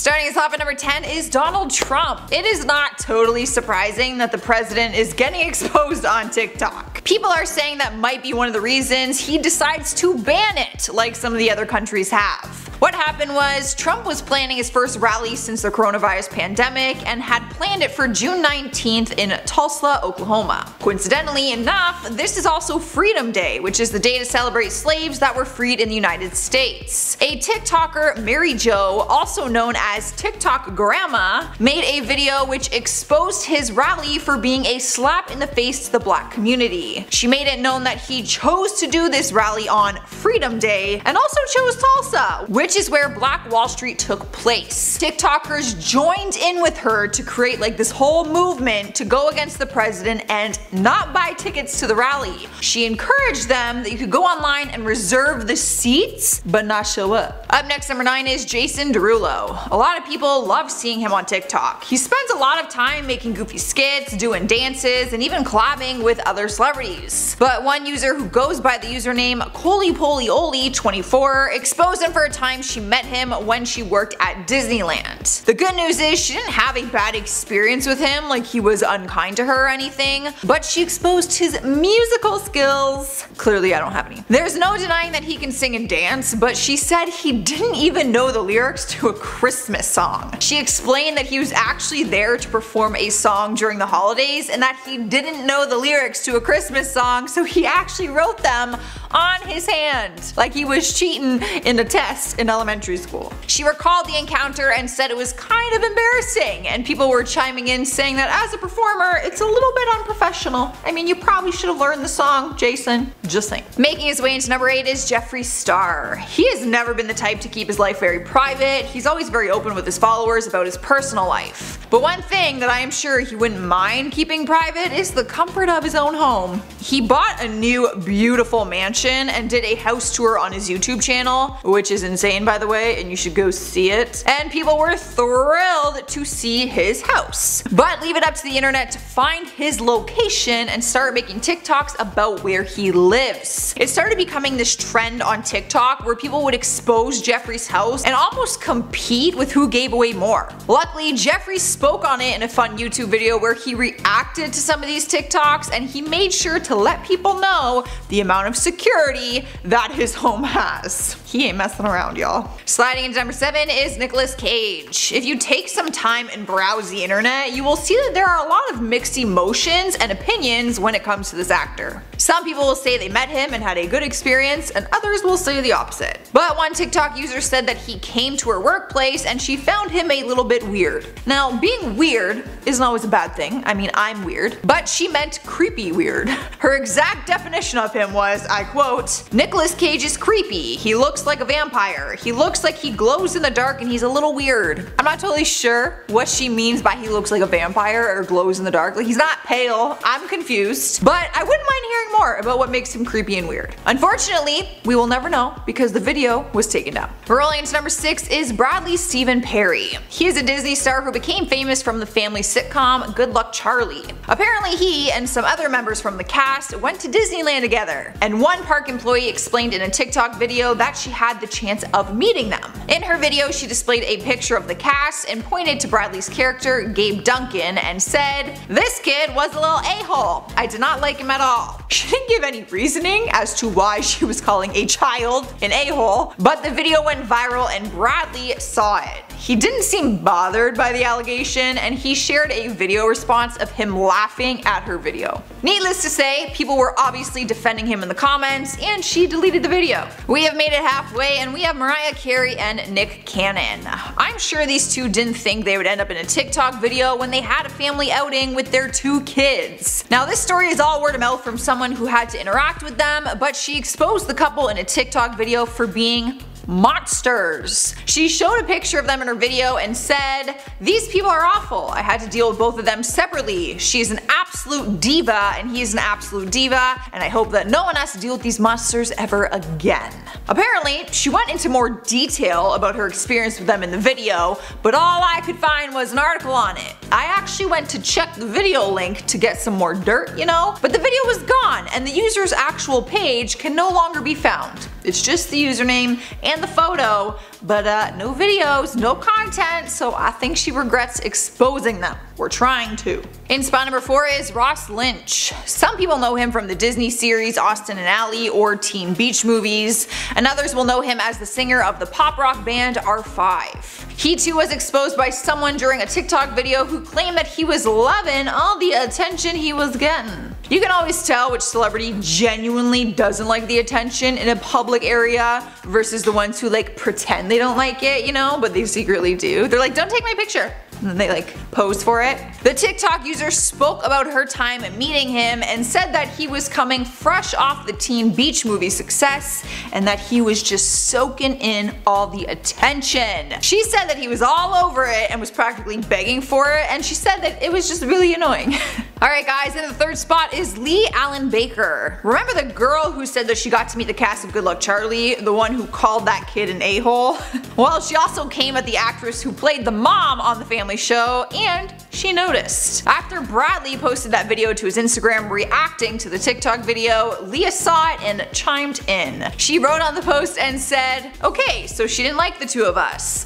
Starting us off at number 10 is Donald Trump. It is not totally surprising that the president is getting exposed on TikTok. People are saying that might be one of the reasons he decides to ban it, like some of the other countries have. What happened was, Trump was planning his first rally since the coronavirus pandemic and had planned it for June 19th in Tulsa, Oklahoma. Coincidentally enough, this is also Freedom Day, which is the day to celebrate slaves that were freed in the United States. A TikToker, Mary Jo, also known as TikTok Grandma, made a video which exposed his rally for being a slap in the face to the black community. She made it known that he chose to do this rally on Freedom Day and also chose Tulsa, which is where Black Wall Street took place. TikTokers joined in with her to create like this whole movement to go against the president and not buy tickets to the rally. She encouraged them that you could go online and reserve the seats, but not show up. Up next, number 9 is Jason Derulo. A lot of people love seeing him on TikTok. He spends a lot of time making goofy skits, doing dances, and even collabing with other celebrities. But one user who goes by the username ColeyPollyOly24 exposed him for a time she met him when she worked at Disneyland. The good news is she didn't have a bad experience with him, like he was unkind to her or anything, but she exposed his musical skills. Clearly I don't have any. There's no denying that he can sing and dance, but she said he didn't even know the lyrics to a Christmas song. She explained that he was actually there to perform a song during the holidays and that he didn't know the lyrics to a Christmas song, so he actually wrote them on his hand, like he was cheating in a test in elementary school. She recalled the encounter and said it was kind of embarrassing, and people were chiming in saying that as a performer, it's a little bit unprofessional. I mean, you probably should have learned the song, Jason. Just saying. Making his way into number 8 is Jeffree Star. He has never been the type to keep his life very private. He's always very open with his followers about his personal life. But one thing that I am sure he wouldn't mind keeping private is the comfort of his own home. He bought a new beautiful mansion and did a house tour on his YouTube channel, which is insane by the way, and you should go see it. And people were thrilled to see his house. But leave it up to the internet to find his location and start making TikToks about where he lives. It started becoming this trend on TikTok where people would expose Jeffree's house and almost compete with who gave away more. Luckily, Jeffree spoke on it in a fun YouTube video where he reacted to some of these TikToks and he made sure to let people know the amount of security that his home has. He ain't messing around, y'all. Sliding into number 7 is Nicolas Cage. If you take some time and browse the internet, you will see that there are a lot of mixed emotions and opinions when it comes to this actor. Some people will say they met him and had a good experience, and others will say the opposite. But one TikTok user said that he came to her workplace and she found him a little bit weird. Now, being weird isn't always a bad thing. I mean, I'm weird. But she meant creepy weird. Her exact definition of him was, I quote, "Nicolas Cage is creepy. He looks like a vampire. He looks like he glows in the dark and he's a little weird." I'm not totally sure what she means by he looks like a vampire or glows in the dark. Like, he's not pale. I'm confused. But I wouldn't mind hearing more about what makes him creepy and weird. Unfortunately, we will never know because the video was taken down. Rolling into number 6 is Bradley Stephen Perry. He is a Disney star who became famous from the family sitcom Good Luck Charlie. Apparently he and some other members from the cast went to Disneyland together, and one park employee explained in a TikTok video that she had the chance of meeting them. In her video, she displayed a picture of the cast and pointed to Bradley's character, Gabe Duncan, and said, "This kid was a little a-hole. I did not like him at all." She didn't give any reasoning as to why she was calling a child an a-hole, but the video went viral and Bradley saw it. He didn't seem bothered by the allegation, and he shared a video response of him laughing at her video. Needless to say, people were obviously defending him in the comments, and she deleted the video. We have made it halfway, and we have Mariah Carey and Nick Cannon. I'm sure these two didn't think they would end up in a TikTok video when they had a family outing with their 2 kids. Now, this story is all word of mouth from someone who had to interact with them, but she exposed the couple in a TikTok video for being monsters. She showed a picture of them in her video and said, "These people are awful. I had to deal with both of them separately. She's an absolute diva and he's an absolute diva, and I hope that no one has to deal with these monsters ever again." Apparently, she went into more detail about her experience with them in the video, but all I could find was an article on it. I actually went to check the video link to get some more dirt, you know, but the video was gone and the user's actual page can no longer be found. It's just the username and the photo, but no videos, no content, so I think she regrets exposing them. We're trying to. In spot number 4 is Ross Lynch. Some people know him from the Disney series Austin and Ally or Teen Beach movies, and others will know him as the singer of the pop rock band R5. He too was exposed by someone during a TikTok video who claimed that he was loving all the attention he was getting. You can always tell which celebrity genuinely doesn't like the attention in a public area versus the ones who like pretend they don't like it, you know, but they secretly do. They're like, don't take my picture. And then they like pose for it. The TikTok user spoke about her time meeting him and said that he was coming fresh off the Teen Beach movie success and that he was just soaking in all the attention. She said that he was all over it and was practically begging for it, and she said that it was just really annoying. Alright guys, in the 3rd spot is Lee Allen Baker. Remember the girl who said that she got to meet the cast of Good Luck Charlie, the one who called that kid an a-hole? Well, she also came at the actress who played the mom on the Family Show, and she noticed. After Bradley posted that video to his Instagram reacting to the TikTok video, Leah saw it and chimed in. She wrote on the post and said, okay, so she didn't like the two of us.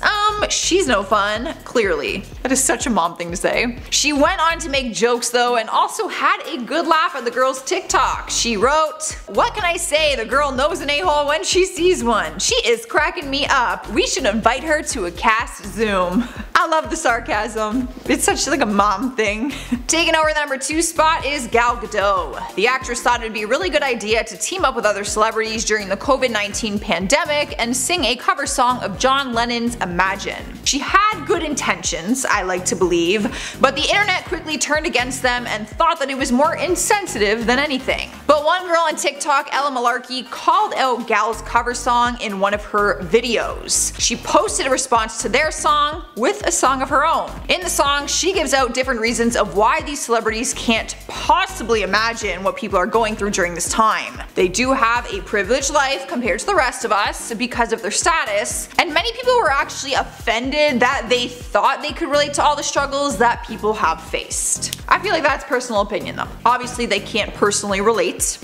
She's no fun, clearly. That is such a mom thing to say. She went on to make jokes though and also had a good laugh at the girl's TikTok. She wrote, what can I say, the girl knows an a-hole when she sees one. She is cracking me up. We should invite her to a cast Zoom. I love the sarcasm. It's such like a mom thing. Taking over the number 2 spot is Gal Gadot. The actress thought it would be a really good idea to team up with other celebrities during the COVID-19 pandemic and sing a cover song of John Lennon's Imagine. She had good intentions, I like to believe, but the internet quickly turned against them and thought that it was more insensitive than anything. But one girl on TikTok, Ella Malarkey, called out Gal's cover song in one of her videos. She posted a response to their song with a song of her own. In the song, she gives out different reasons of why these celebrities can't possibly imagine what people are going through during this time. They do have a privileged life compared to the rest of us because of their status, and many people were actually offended that they thought they could relate to all the struggles that people have faced. I feel like that's personal opinion though. Obviously they can't personally relate,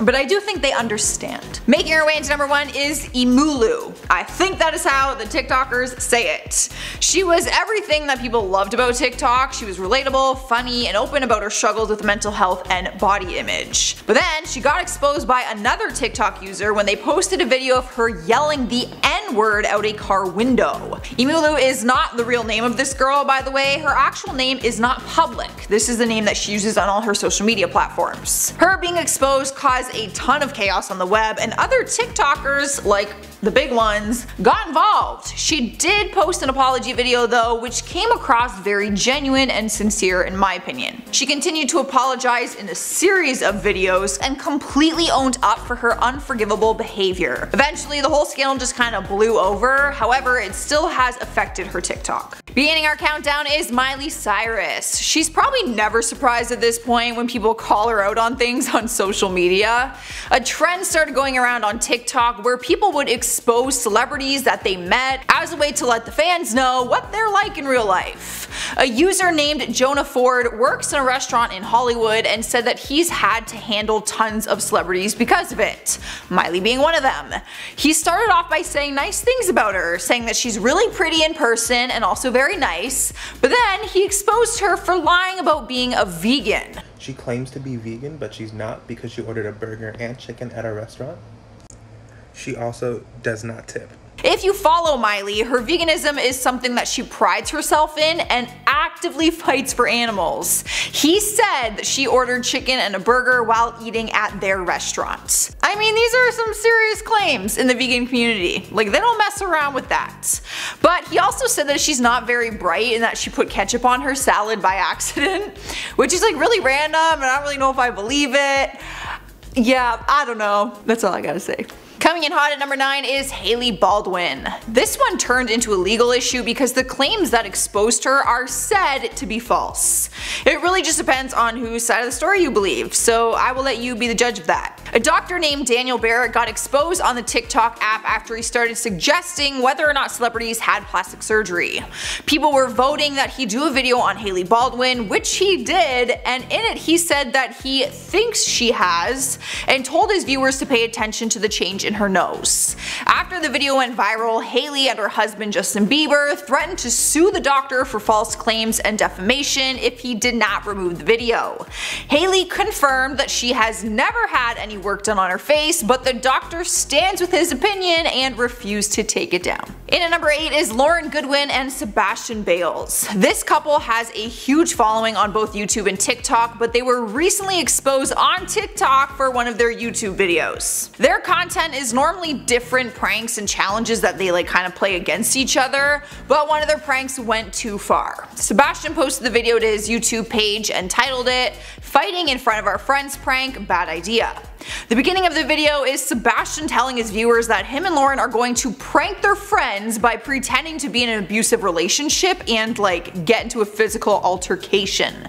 but I do think they understand. Making her way into number 1 is Emulu. I think that is how the TikTokers say it. She was everything that people loved about TikTok. She was relatable, funny, and open about her struggles with mental health and body image. But then she got exposed by another TikTok user when they posted a video of her yelling the N-word out a car window. Emulu is not the real name of this girl, by the way. Her actual name is not public. This is the name that she uses on all her social media platforms. Her being exposed caused a ton of chaos on the web, and other TikTokers, like the big ones, got involved. She did post an apology video though, which came across very genuine and sincere in my opinion. She continued to apologize in a series of videos and completely owned up for her unforgivable behavior. Eventually the whole scandal just kind of blew over, however it still has affected her TikTok. Beginning our countdown is Miley Cyrus. She's probably never surprised at this point when people call her out on things on social media. A trend started going around on TikTok where people would expose celebrities that they met as a way to let the fans know what they're like in real life. A user named Jonah Ford works in a restaurant in Hollywood and said that he's had to handle tons of celebrities because of it, Miley being one of them. He started off by saying nice things about her, saying that she's really pretty in person and also very nice, but then he exposed her for lying about being a vegan. She claims to be vegan, but she's not because she ordered a burger and chicken at a restaurant. She also does not tip. If you follow Miley, her veganism is something that she prides herself in and actively fights for animals. He said that she ordered chicken and a burger while eating at their restaurant. I mean, these are some serious claims in the vegan community. Like, they don't mess around with that. But he also said that she's not very bright and that she put ketchup on her salad by accident, which is like really random and I don't really know if I believe it. Yeah, I don't know. That's all I gotta say. Coming in hot at number 9 is Hailey Baldwin. This one turned into a legal issue because the claims that exposed her are said to be false. It really just depends on whose side of the story you believe, so I will let you be the judge of that. A doctor named Daniel Barrett got exposed on the TikTok app after he started suggesting whether or not celebrities had plastic surgery. People were voting that he do a video on Hailey Baldwin, which he did, and in it he said that he thinks she has, and told his viewers to pay attention to the change in her nose. After the video went viral, Hailey and her husband Justin Bieber threatened to sue the doctor for false claims and defamation if he did not remove the video. Hailey confirmed that she has never had any work done on her face, but the doctor stands with his opinion and refused to take it down. In at number 8 is Lauren Goodwin and Sebastian Bales. This couple has a huge following on both YouTube and TikTok, but they were recently exposed on TikTok for one of their YouTube videos. Their content is normally different pranks and challenges that they kind of play against each other, but one of their pranks went too far. Sebastian posted the video to his YouTube page and titled it, "Fighting in front of our friends prank, bad idea." The beginning of the video is Sebastian telling his viewers that him and Lauren are going to prank their friends by pretending to be in an abusive relationship and get into a physical altercation.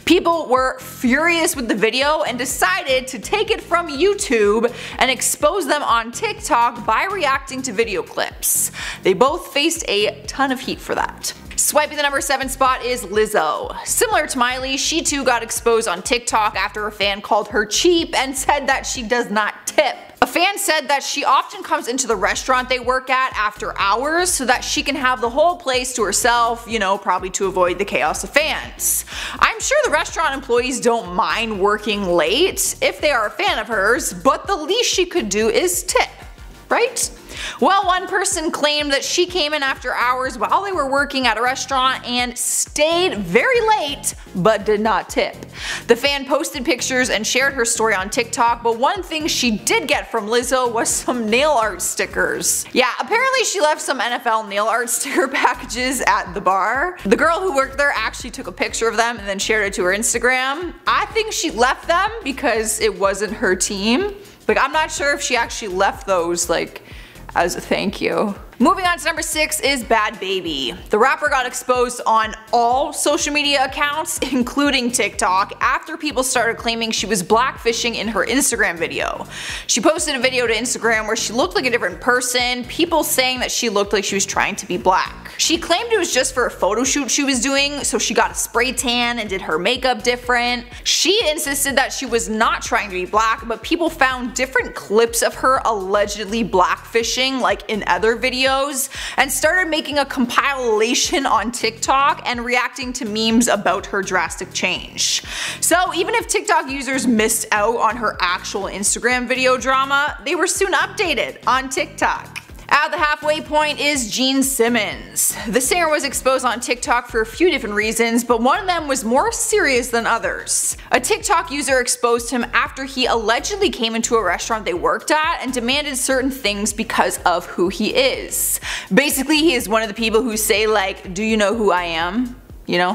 People were furious with the video and decided to take it from YouTube and expose them on TikTok by reacting to video clips. They both faced a ton of heat for that. Swiping the number 7 spot is Lizzo. Similar to Miley, she too got exposed on TikTok after a fan called her cheap and said that she does not tip. A fan said that she often comes into the restaurant they work at after hours so that she can have the whole place to herself, probably to avoid the chaos of fans. I'm sure the restaurant employees don't mind working late if they are a fan of hers, but the least she could do is tip, right? Well, one person claimed that she came in after hours while they were working at a restaurant and stayed very late but did not tip. The fan posted pictures and shared her story on TikTok, but one thing she did get from Lizzo was some nail art stickers. Yeah, apparently she left some NFL nail art sticker packages at the bar. The girl who worked there actually took a picture of them and then shared it to her Instagram. I think she left them because it wasn't her team. I'm not sure if she actually left those as a thank you. Moving on to number 6 is Bad Baby. The rapper got exposed on all social media accounts, including TikTok, after people started claiming she was blackfishing in her Instagram video. She posted a video to Instagram where she looked like a different person, people saying that she looked like she was trying to be black. She claimed it was just for a photo shoot she was doing, so she got a spray tan and did her makeup different. She insisted that she was not trying to be black, but people found different clips of her allegedly blackfishing in other videos, and started making a compilation on TikTok and reacting to memes about her drastic change. So even if TikTok users missed out on her actual Instagram video drama, they were soon updated on TikTok. At the halfway point is Gene Simmons. The singer was exposed on TikTok for a few different reasons, but one of them was more serious than others. A TikTok user exposed him after he allegedly came into a restaurant they worked at and demanded certain things because of who he is. Basically, he is one of the people who say "Do you know who I am?"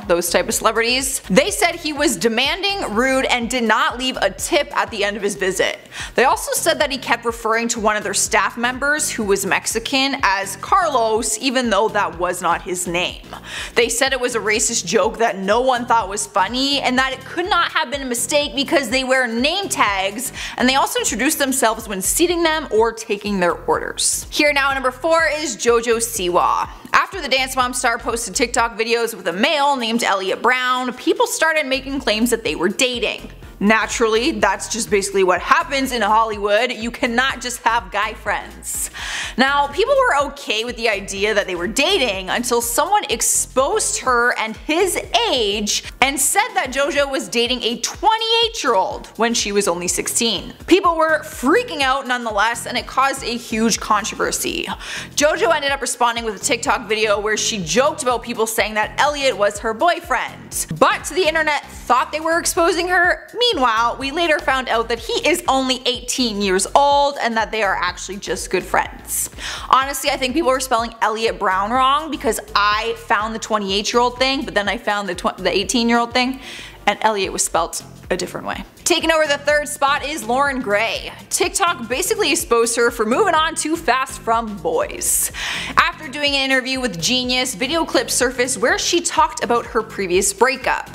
Those type of celebrities. They said he was demanding, rude, and did not leave a tip at the end of his visit. They also said that he kept referring to one of their staff members, who was Mexican, as Carlos, even though that was not his name. They said it was a racist joke that no one thought was funny, and that it could not have been a mistake because they wear name tags, and they also introduce themselves when seating them or taking their orders. Here now at number 4 is JoJo Siwa. After the Dance Mom star posted TikTok videos with a male named Elliot Brown, people started making claims that they were dating. Naturally, that's just basically what happens in Hollywood. You cannot just have guy friends. Now, people were okay with the idea that they were dating until someone exposed her and his age and said that JoJo was dating a 28-year-old when she was only 16. People were freaking out nonetheless, and it caused a huge controversy. JoJo ended up responding with a TikTok video where she joked about people saying that Elliot was her boyfriend. But the internet thought they were exposing her. Meanwhile, we later found out that he is only 18 years old and that they are actually just good friends. Honestly, I think people were spelling Elliot Brown wrong because I found the 28-year-old thing, but then I found the 18-year-old thing. and Elliot was spelt a different way. Taking over the third spot is Lauren Gray. TikTok basically exposed her for moving on too fast from boys. After doing an interview with Genius, video clips surfaced where she talked about her previous breakup.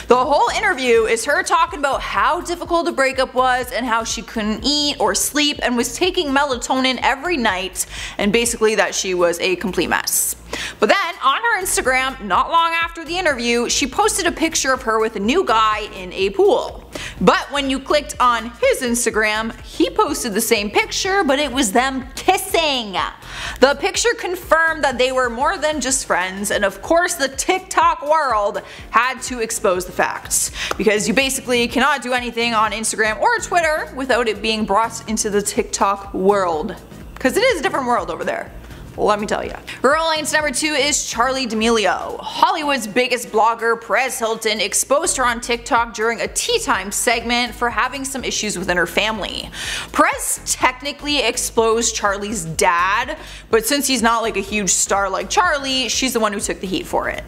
The whole interview is her talking about how difficult the breakup was and how she couldn't eat or sleep and was taking melatonin every night, and basically that she was a complete mess. But then on her Instagram, not long after the interview, she posted a picture of her with a new guy in a pool. But when you clicked on his Instagram, he posted the same picture, but it was them kissing. The picture confirmed that they were more than just friends, and of course the TikTok world had to expose the facts. Because you basically cannot do anything on Instagram or Twitter without it being brought into the TikTok world. Because it is a different world over there. Let me tell you. Rolling into number 2 is Charli D'Amelio. Hollywood's biggest blogger, Perez Hilton, exposed her on TikTok during a tea time segment for having some issues within her family. Perez technically exposed Charli's dad, but since he's not like a huge star like Charli, she's the one who took the heat for it.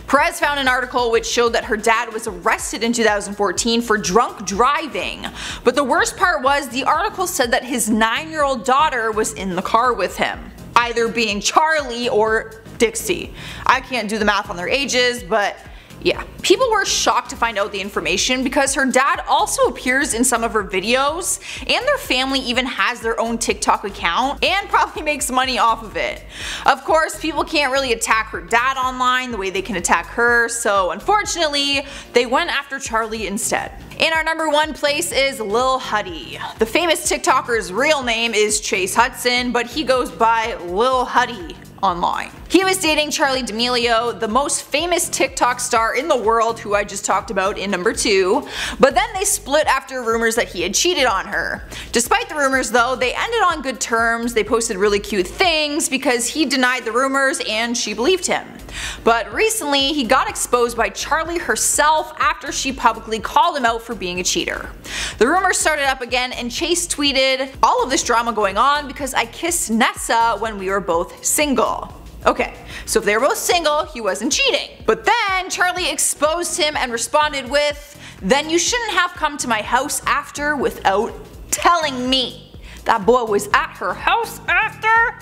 Perez found an article which showed that her dad was arrested in 2014 for drunk driving, but the worst part was the article said that his 9-year-old daughter was in the car with him, either being Charli or Dixie. I can't do the math on their ages, but yeah. People were shocked to find out the information because her dad also appears in some of her videos, and their family even has their own TikTok account and probably makes money off of it. Of course, people can't really attack her dad online the way they can attack her, so unfortunately, they went after Charli instead. In our number 1 place is Lil Huddy. The famous TikToker's real name is Chase Hudson, but he goes by Lil Huddy online. He was dating Charli D'Amelio, the most famous TikTok star in the world who I just talked about in number 2, but then they split after rumors that he had cheated on her. Despite the rumors though, they ended on good terms. They posted really cute things because he denied the rumors and she believed him. But recently he got exposed by Charli herself after she publicly called him out for being a cheater. The rumors started up again and Chase tweeted, "All of this drama going on because I kissed Nessa when we were both single." Okay, so if they were both single, he wasn't cheating. But then Charli exposed him and responded with, "Then you shouldn't have come to my house after without telling me." That boy was at her house after?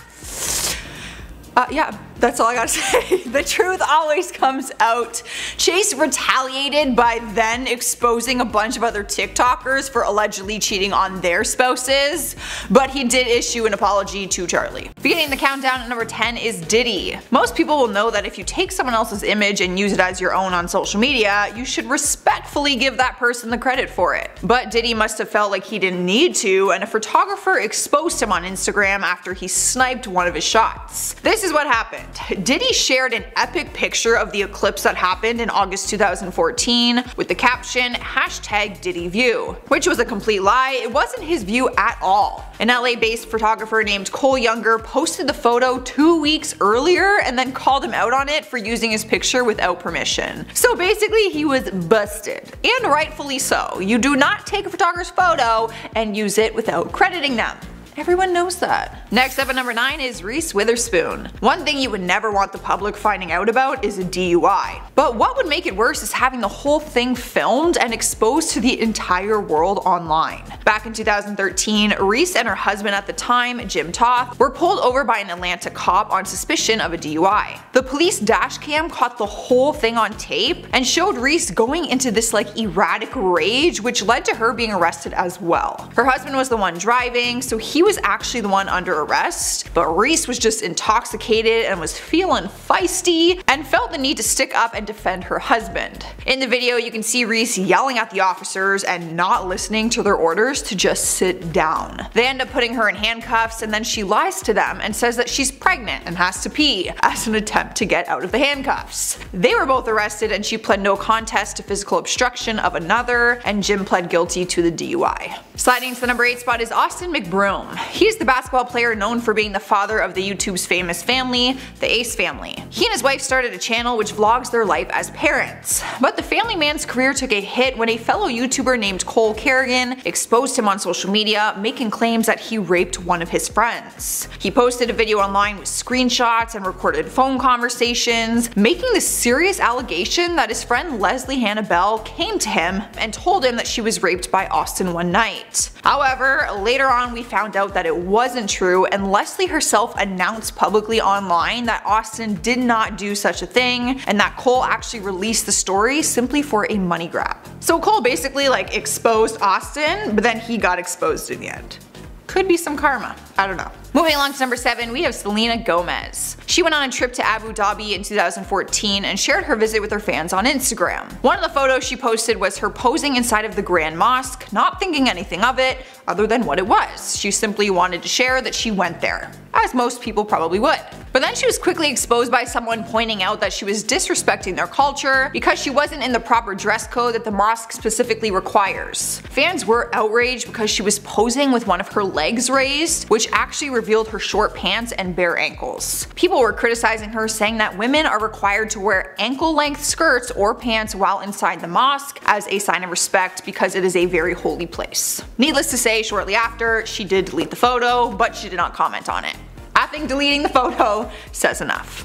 Yeah, that's all I gotta say. The truth always comes out. Chase retaliated by then exposing a bunch of other TikTokers for allegedly cheating on their spouses, but he did issue an apology to Charli. Beginning the countdown at number 10 is Diddy. Most people will know that if you take someone else's image and use it as your own on social media, you should respectfully give that person the credit for it. But Diddy must have felt like he didn't need to, and a photographer exposed him on Instagram after he sniped one of his shots. This is what happened. Diddy shared an epic picture of the eclipse that happened in August 2014 with the caption #DiddyView, which was a complete lie. It wasn't his view at all. An LA-based photographer named Cole Younger posted the photo 2 weeks earlier and then called him out on it for using his picture without permission. So basically he was busted, and rightfully so. You do not take a photographer's photo and use it without crediting them. Everyone knows that. Next up at number 9 is Reese Witherspoon. One thing you would never want the public finding out about is a DUI. But what would make it worse is having the whole thing filmed and exposed to the entire world online. Back in 2013, Reese and her husband at the time, Jim Toth, were pulled over by an Atlanta cop on suspicion of a DUI. The police dash cam caught the whole thing on tape and showed Reese going into this like erratic rage, which led to her being arrested as well. Her husband was the one driving, so he was actually the one under arrest, but Reese was just intoxicated and was feeling feisty and felt the need to stick up and defend her husband. In the video you can see Reese yelling at the officers and not listening to their orders to just sit down. They end up putting her in handcuffs and then she lies to them and says that she's pregnant and has to pee as an attempt to get out of the handcuffs. They were both arrested and she pled no contest to physical obstruction of another, and Jim pled guilty to the DUI. Sliding to the number 8 spot is Austin McBroom. He's the basketball player known for being the father of the YouTube's famous family, the Ace family. He and his wife started a channel which vlogs their life as parents. But the family man's career took a hit when a fellow YouTuber named Cole Kerrigan exposed him on social media, making claims that he raped one of his friends. He posted a video online with screenshots and recorded phone conversations, making the serious allegation that his friend Leslie Hannah Bell came to him and told him that she was raped by Austin one night. However, later on we found out that it wasn't true, and Leslie herself announced publicly online that Austin did not do such a thing, and that Cole actually released the story simply for a money grab. So Cole basically exposed Austin, but then he got exposed in the end. Could be some karma, I don't know. Moving along to number 7, we have Selena Gomez. She went on a trip to Abu Dhabi in 2014 and shared her visit with her fans on Instagram. One of the photos she posted was her posing inside of the Grand Mosque, not thinking anything of it other than what it was. She simply wanted to share that she went there, as most people probably would. But then she was quickly exposed by someone pointing out that she was disrespecting their culture because she wasn't in the proper dress code that the mosque specifically requires. Fans were outraged because she was posing with one of her legs raised, which actually revealed her short pants and bare ankles. People were criticizing her, saying that women are required to wear ankle-length skirts or pants while inside the mosque as a sign of respect because it is a very holy place. Needless to say, shortly after, she did delete the photo, but she did not comment on it. I think deleting the photo says enough.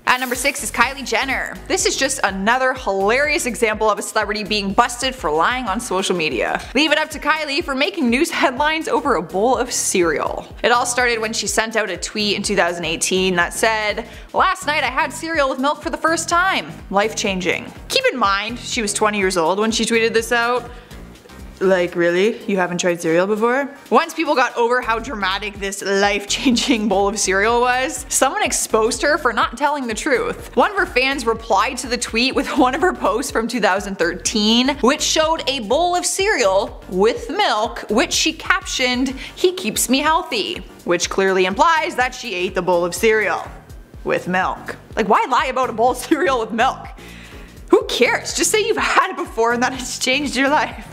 At number 6 is Kylie Jenner. This is just another hilarious example of a celebrity being busted for lying on social media. Leave it up to Kylie for making news headlines over a bowl of cereal. It all started when she sent out a tweet in 2018 that said, "Last night I had cereal with milk for the first time. Life-changing." Keep in mind, she was 20 years old when she tweeted this out. Really? You haven't tried cereal before? Once people got over how dramatic this life-changing bowl of cereal was, someone exposed her for not telling the truth. One of her fans replied to the tweet with one of her posts from 2013, which showed a bowl of cereal with milk, which she captioned, "He keeps me healthy," which clearly implies that she ate the bowl of cereal with milk. Why lie about a bowl of cereal with milk? Who cares? Just say you've had it before and that it's changed your life.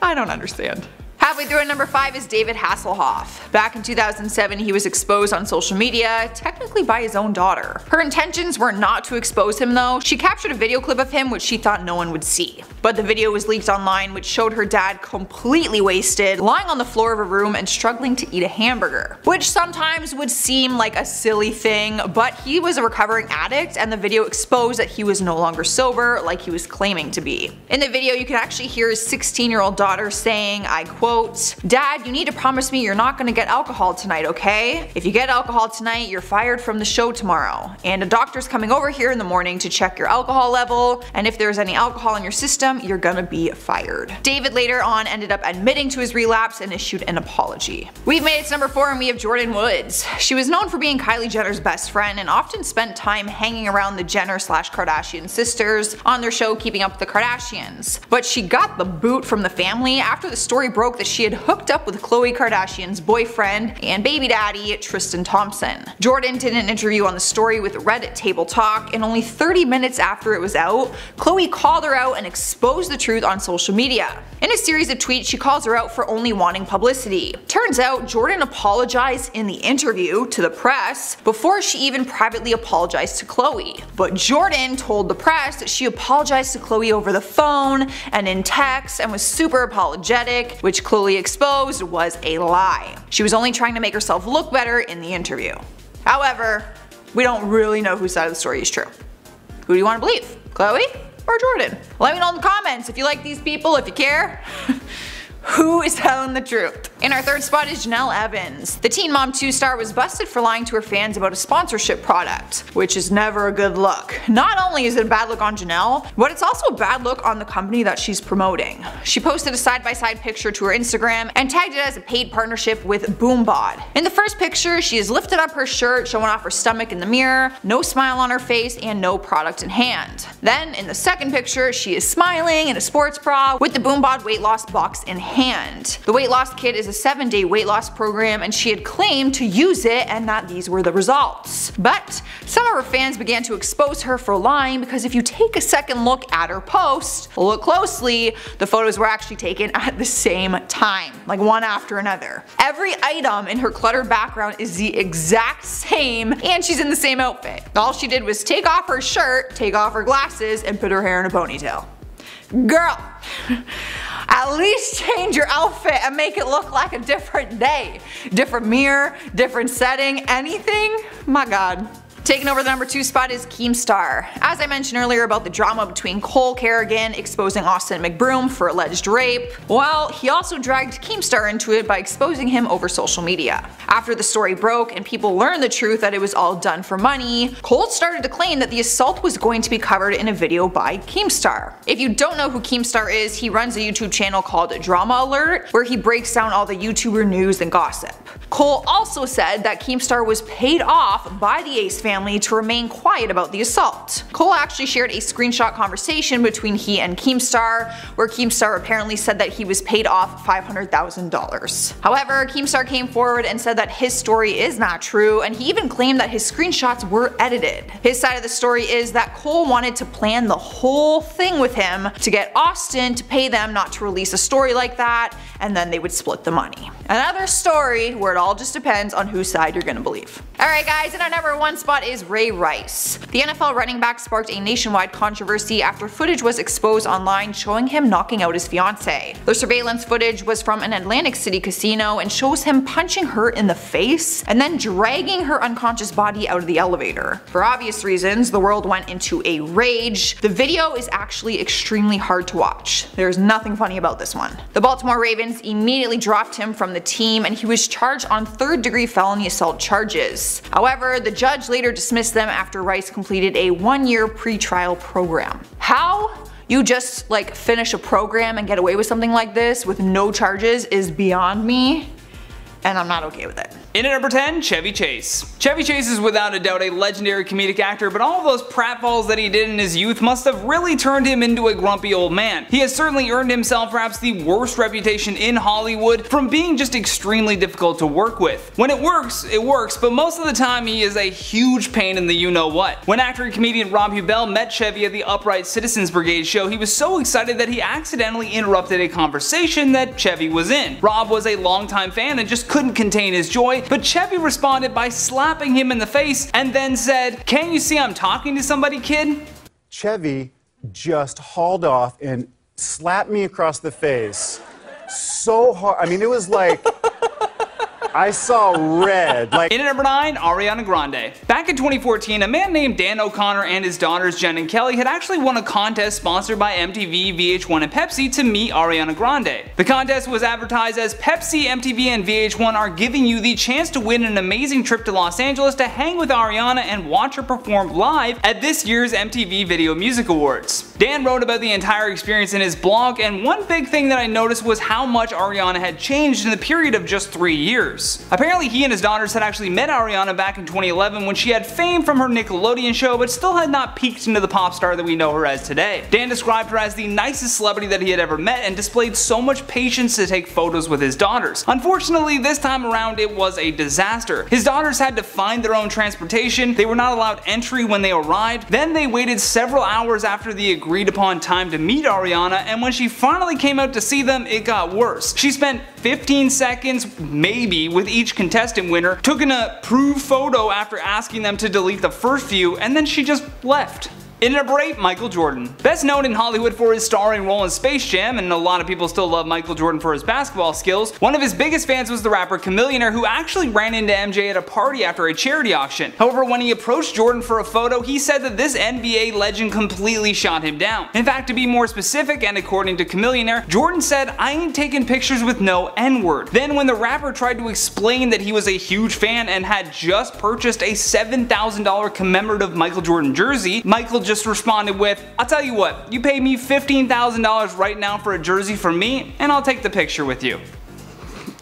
I don't understand. Halfway through at number 5 is David Hasselhoff. Back in 2007 he was exposed on social media, technically by his own daughter. Her intentions were not to expose him though. She captured a video clip of him which she thought no one would see. But the video was leaked online which showed her dad completely wasted, lying on the floor of a room and struggling to eat a hamburger. Which sometimes would seem like a silly thing, but he was a recovering addict and the video exposed that he was no longer sober like he was claiming to be. In the video you can actually hear his 16-year-old daughter saying, I quote, "Dad, you need to promise me you're not gonna get alcohol tonight, okay? If you get alcohol tonight, you're fired from the show tomorrow. And a doctor's coming over here in the morning to check your alcohol level, and if there's any alcohol in your system, you're gonna be fired." David later on ended up admitting to his relapse and issued an apology. We've made it to number 4 and we have Jordyn Woods. She was known for being Kylie Jenner's best friend and often spent time hanging around the Jenner/Kardashian sisters on their show Keeping Up with the Kardashians. But she got the boot from the family after the story broke that she had hooked up with Khloe Kardashian's boyfriend and baby daddy Tristan Thompson. Jordyn did an interview on the story with Red Table Talk, and only 30 minutes after it was out, Khloe called her out and exposed the truth on social media. In a series of tweets she calls her out for only wanting publicity. Turns out Jordyn apologized in the interview to the press before she even privately apologized to Khloe. But Jordyn told the press that she apologized to Khloe over the phone and in text and was super apologetic, which Khloe exposed was a lie. She was only trying to make herself look better in the interview. However, we don't really know whose side of the story is true. Who do you want to believe? Khloe or Jordyn? Let me know in the comments if you like these people, if you care. Who is telling the truth? In our third spot is Janelle Evans. The Teen Mom 2 star was busted for lying to her fans about a sponsorship product, which is never a good look. Not only is it a bad look on Janelle, but it's also a bad look on the company that she's promoting. She posted a side-by-side picture to her Instagram and tagged it as a paid partnership with BoomBod. In the first picture, she has lifted up her shirt, showing off her stomach in the mirror, no smile on her face, and no product in hand. Then, in the second picture, she is smiling in a sports bra with the BoomBod weight loss box in hand. hand. The weight loss kit is a 7-day weight loss program, and she had claimed to use it and that these were the results. But some of her fans began to expose her for lying, because if you take a second look at her post, look closely, the photos were actually taken at the same time, like one after another. Every item in her cluttered background is the exact same, and she's in the same outfit. All she did was take off her shirt, take off her glasses, and put her hair in a ponytail. Girl, at least change your outfit and make it look like a different day. Different mirror, different setting, anything? My god. Taking over the number 2 spot is Keemstar. As I mentioned earlier about the drama between Cole Kerrigan exposing Austin McBroom for alleged rape, well, he also dragged Keemstar into it by exposing him over social media. After the story broke and people learned the truth that it was all done for money, Cole started to claim that the assault was going to be covered in a video by Keemstar. If you don't know who Keemstar is, he runs a YouTube channel called Drama Alert, where he breaks down all the YouTuber news and gossip. Cole also said that Keemstar was paid off by the Ace family to remain quiet about the assault. Cole actually shared a screenshot conversation between he and Keemstar, where Keemstar apparently said that he was paid off $500,000. However, Keemstar came forward and said that his story is not true, and he even claimed that his screenshots were edited. His side of the story is that Cole wanted to plan the whole thing with him to get Austin to pay them not to release a story like that, and then they would split the money. Another story where it all just depends on whose side you're gonna believe. Alright guys, and our number 1 spot is Ray Rice. The NFL running back sparked a nationwide controversy after footage was exposed online showing him knocking out his fiancée. The surveillance footage was from an Atlantic City casino and shows him punching her in the face and then dragging her unconscious body out of the elevator. For obvious reasons, the world went into a rage. The video is actually extremely hard to watch. There's nothing funny about this one. The Baltimore Ravens immediately dropped him from the team, and he was charged on 3rd-degree felony assault charges. However, the judge later dismissed them after Rice completed a 1-year pre-trial program. How you just finish a program and get away with something like this with no charges is beyond me, and I'm not okay with it. In at number 10, Chevy Chase. Chevy Chase is without a doubt a legendary comedic actor, but all of those pratfalls that he did in his youth must have really turned him into a grumpy old man. He has certainly earned himself perhaps the worst reputation in Hollywood from being just extremely difficult to work with. When it works, but most of the time he is a huge pain in the you-know-what. When actor and comedian Rob Huebel met Chevy at the Upright Citizens Brigade show, he was so excited that he accidentally interrupted a conversation that Chevy was in. Rob was a longtime fan and just couldn't contain his joy, but Chevy responded by slapping him in the face and then said, "Can't you see I'm talking to somebody, kid?" Chevy just hauled off and slapped me across the face so hard. I mean, it was like I saw red. In at number 9, Ariana Grande. Back in 2014, a man named Dan O'Connor and his daughters Jen and Kelly had actually won a contest sponsored by MTV, VH1, and Pepsi to meet Ariana Grande. The contest was advertised as Pepsi, MTV, and VH1 are giving you the chance to win an amazing trip to Los Angeles to hang with Ariana and watch her perform live at this year's MTV Video Music Awards. Dan wrote about the entire experience in his blog, and one big thing that I noticed was how much Ariana had changed in the period of just 3 years. Apparently he and his daughters had actually met Ariana back in 2011 when she had fame from her Nickelodeon show but still had not peaked into the pop star that we know her as today. Dan described her as the nicest celebrity that he had ever met and displayed so much patience to take photos with his daughters. Unfortunately, this time around it was a disaster. His daughters had to find their own transportation, they were not allowed entry when they arrived, then they waited several hours after the agreed upon time to meet Ariana, and when she finally came out to see them, it got worse. She spent 15 seconds, maybe, with each contestant winner, took an approved photo after asking them to delete the first few, and then she just left. In at number 8, Michael Jordan. Best known in Hollywood for his starring role in Space Jam, and a lot of people still love Michael Jordan for his basketball skills, one of his biggest fans was the rapper Demilio, who actually ran into MJ at a party after a charity auction. However, when he approached Jordan for a photo, he said that this NBA legend completely shot him down. In fact, to be more specific, and according to Demilio, Jordan said, "I ain't taking pictures with no N-word." Then when the rapper tried to explain that he was a huge fan and had just purchased a $7,000 commemorative Michael Jordan jersey, Michael just responded with, "I'll tell you what, you pay me $15,000 right now for a jersey from me, and I'll take the picture with you."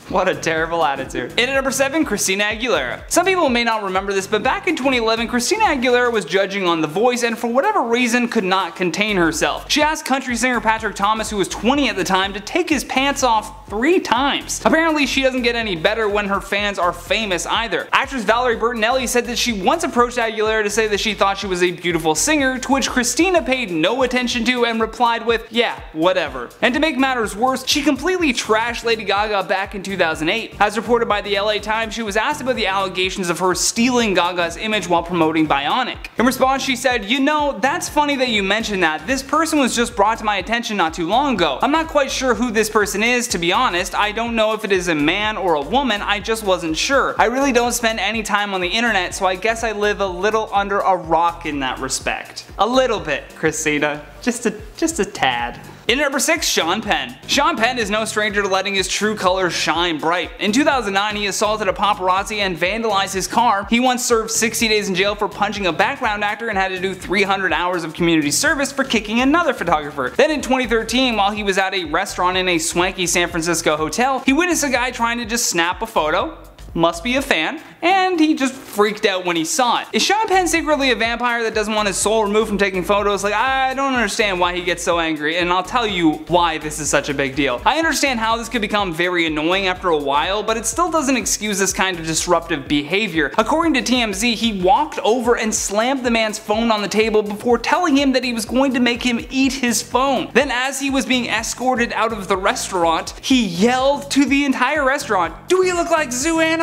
What a terrible attitude. In at number 7, Christina Aguilera. Some people may not remember this, but back in 2011, Christina Aguilera was judging on The Voice and for whatever reason could not contain herself. She asked country singer Patrick Thomas, who was 20 at the time, to take his pants off 3 times. Apparently she doesn't get any better when her fans are famous either. Actress Valerie Bertinelli said that she once approached Aguilera to say that she thought she was a beautiful singer, to which Christina paid no attention to and replied with, yeah, whatever. And to make matters worse, she completely trashed Lady Gaga back in 2008. As reported by the LA Times, she was asked about the allegations of her stealing Gaga's image while promoting Bionic. In response, she said, "You know, that's funny that you mentioned that. This person was just brought to my attention not too long ago. I'm not quite sure who this person is, to be honest. I don't know if it is a man or a woman, I just wasn't sure. I really don't spend any time on the internet, so I guess I live a little under a rock in that respect." A little bit, Christina. Just a tad. In at number 6, Shawn Penn. Shawn Penn is no stranger to letting his true colors shine bright. In 2009, he assaulted a paparazzi and vandalized his car. He once served 60 days in jail for punching a background actor and had to do 300 hours of community service for kicking another photographer. Then in 2013, while he was at a restaurant in a swanky San Francisco hotel, he witnessed a guy trying to just snap a photo. Must be a fan, and he just freaked out when he saw it. Is Shawn Penn secretly a vampire that doesn't want his soul removed from taking photos? Like, I don't understand why he gets so angry, and I'll tell you why this is such a big deal. I understand how this could become very annoying after a while, but it still doesn't excuse this kind of disruptive behavior. According to TMZ, he walked over and slammed the man's phone on the table before telling him that he was going to make him eat his phone. Then as he was being escorted out of the restaurant, he yelled to the entire restaurant, "Do we look like zoo animals?"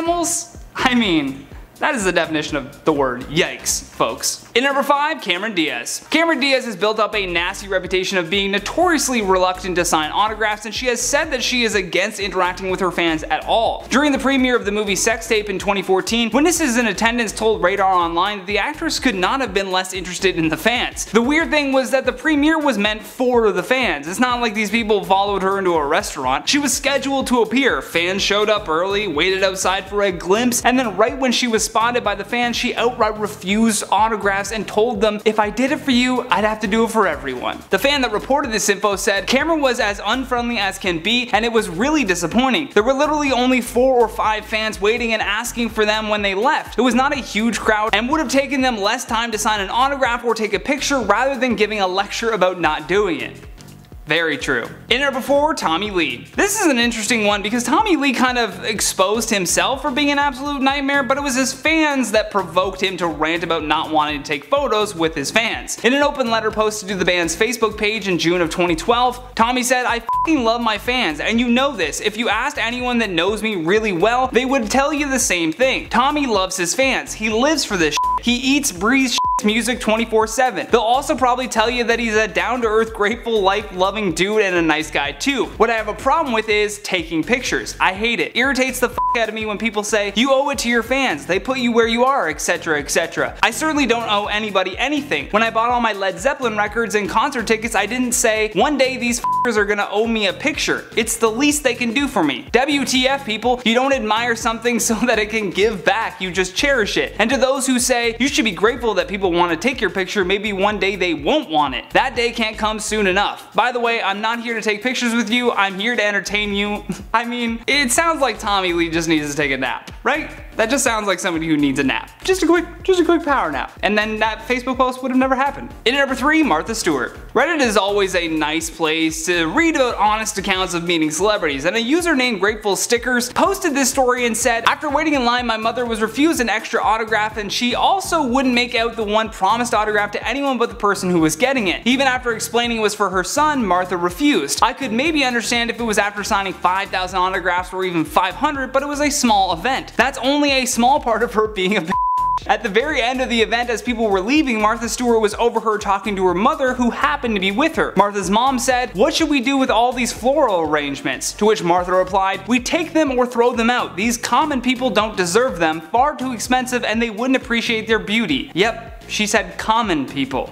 I mean, that is the definition of the word yikes, folks. In number 5, Cameron Diaz. Cameron Diaz has built up a nasty reputation of being notoriously reluctant to sign autographs, and she has said that she is against interacting with her fans at all. During the premiere of the movie Sex Tape in 2014, witnesses in attendance told Radar Online that the actress could not have been less interested in the fans. The weird thing was that the premiere was meant for the fans. It's not like these people followed her into a restaurant. She was scheduled to appear. Fans showed up early, waited outside for a glimpse, and then right when she was spotted by the fans, she outright refused autographs and told them, "If I did it for you, I'd have to do it for everyone." The fan that reported this info said, "Cameron was as unfriendly as can be, and it was really disappointing. There were literally only 4 or 5 fans waiting and asking for them when they left. It was not a huge crowd and would have taken them less time to sign an autograph or take a picture rather than giving a lecture about not doing it." Very true. In number 4, Tommy Lee. This is an interesting one because Tommy Lee kind of exposed himself for being an absolute nightmare, but it was his fans that provoked him to rant about not wanting to take photos with his fans. In an open letter posted to the band's Facebook page in June of 2012, Tommy said, "I f***ing love my fans, and you know this. If you asked anyone that knows me really well, they would tell you the same thing. Tommy loves his fans. He lives for this shit. He eats, breathes music 24/7. They'll also probably tell you that he's a down-to-earth, grateful, life-loving dude and a nice guy too. What I have a problem with is taking pictures. I hate it. Irritates the f*** out of me when people say, you owe it to your fans, they put you where you are, etc, etc. I certainly don't owe anybody anything. When I bought all my Led Zeppelin records and concert tickets, I didn't say, one day these f***ers are gonna owe me a picture. It's the least they can do for me. WTF, people, you don't admire something so that it can give back, you just cherish it. And to those who say, you should be grateful that people want to take your picture, maybe one day they won't want it. That day can't come soon enough. By the way, I'm not here to take pictures with you, I'm here to entertain you. I mean, it sounds like Tommy Lee just needs to take a nap, right? That just sounds like somebody who needs a nap. Just a quick power nap. And then that Facebook post would have never happened. In at number 3, Martha Stewart. Reddit is always a nice place to read about honest accounts of meeting celebrities, and a user named Grateful Stickers posted this story and said, after waiting in line, my mother was refused an extra autograph, and she also wouldn't make out the one promised autograph to anyone but the person who was getting it. Even after explaining it was for her son, Martha refused. I could maybe understand if it was after signing 5,000 autographs or even 500, but it was a small event. That's only a small part of her being a bitch. At the very end of the event, as people were leaving, Martha Stewart was overheard talking to her mother, who happened to be with her. Martha's mom said, "What should we do with all these floral arrangements?" To which Martha replied, "We take them or throw them out. These common people don't deserve them, far too expensive, and they wouldn't appreciate their beauty." Yep, she said common people.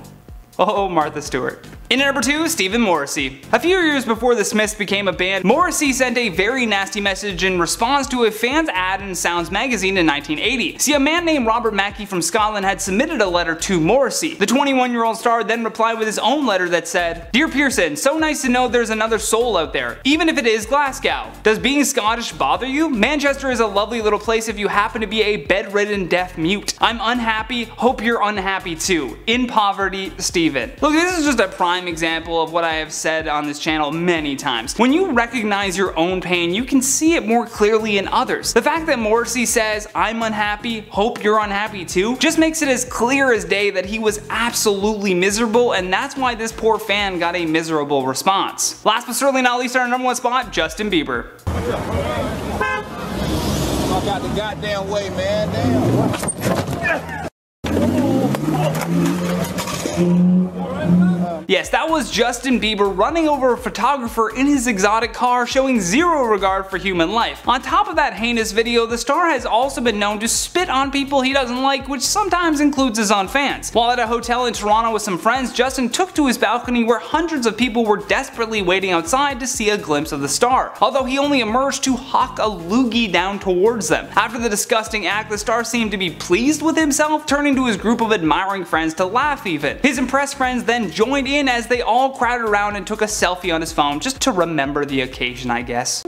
Oh, Martha Stewart. In at number 2, Stephen Morrissey. A few years before the Smiths became a band, Morrissey sent a very nasty message in response to a fan's ad in Sounds magazine in 1980. See, a man named Robert Mackey from Scotland had submitted a letter to Morrissey. The 21-year-old star then replied with his own letter that said, "Dear Pearson, so nice to know there's another soul out there, even if it is Glasgow. Does being Scottish bother you? Manchester is a lovely little place if you happen to be a bedridden deaf mute. I'm unhappy, hope you're unhappy too. In poverty, Stephen." Look, this is just a prime prime example of what I have said on this channel many times. When you recognize your own pain, you can see it more clearly in others. The fact that Morrissey says, "I'm unhappy, hope you're unhappy too," just makes it as clear as day that he was absolutely miserable, and that's why this poor fan got a miserable response. Last but certainly not least, our number one spot, Justin Bieber. I got the goddamn way, man. Damn. Yes, that was Justin Bieber running over a photographer in his exotic car, showing zero regard for human life. On top of that heinous video, the star has also been known to spit on people he doesn't like, which sometimes includes his own fans. While at a hotel in Toronto with some friends, Justin took to his balcony where hundreds of people were desperately waiting outside to see a glimpse of the star, although he only emerged to hawk a loogie down towards them. After the disgusting act, the star seemed to be pleased with himself, turning to his group of admiring friends to laugh even. His impressed friends then joined in as they all crowded around and took a selfie on his phone just to remember the occasion, I guess.